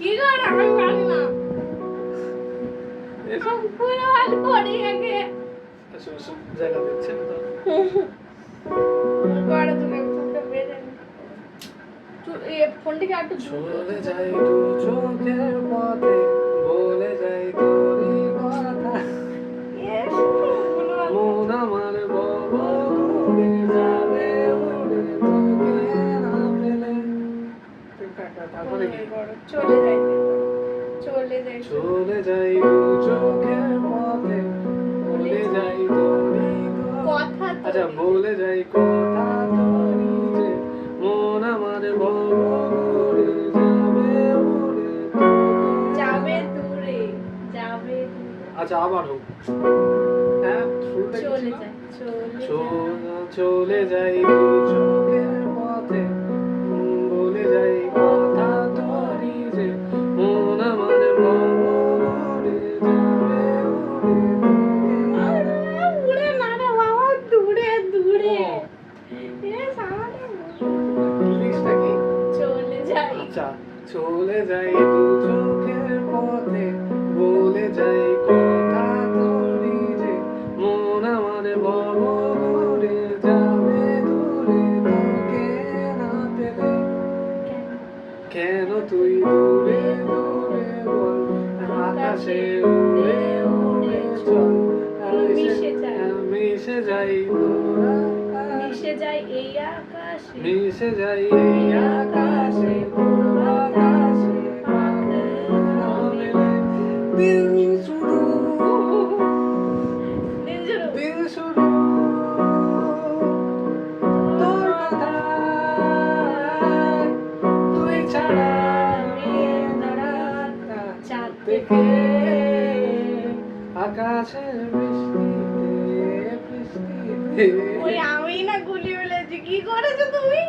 কি করে আমি পারি না এসব পুরো আর পড়ে আগে সব জায়গা দিচ্ছে না তো বড় তুমি ফোনটা বেরে এই ফোনটাকে একটু চলে যাই দু চোখের পথে বলে যাই তোরই কথা মন আমার বব করে যাবে উড়ে তোকে না পেলে তারপরে কি চলে যাই চলে যাই চলে যাই দু চোখের পথে বলে যাই তোরই কথা আচ্ছা বলে যাই কথা তোরই যে মন আমার বব করে যাবে উড়ে তোকে যাবে দূরে আচ্ছা আবার হোক হ্যাঁ শুরুটা কি চলে ছিল? যাই চলে চলে যাই দু চোখের পথে বলে যাই কথা তোরই যে মন আমার বব করে যাবে উড়ে না রে বাবা দূরে দূরে এ সামনে লিরিক্সটা কি চলে যাই আচ্ছা চলে যাই দু চোখের পথে বলে যাই কথা তোরই যে মন আমার বব করে যাবে দূরে তোকে না পেলে কেন তুই দূরে দূরে বল আকাশে উড়ে উড়ে চল মিশে যাই তোরা মিশে যাই এই আকাশে মিশে যাই এই আকাশে পুরো আকাশে না মেলে দিন শুরু দিন শুরু তোর কথা তুই ছাড়া আমি দাঁড়া চাঁদ থেকে আকাশের বৃষ্টিতে বৃষ্টিতে ওই আমি না গুলি ফেলেছি কি করেছো তুমি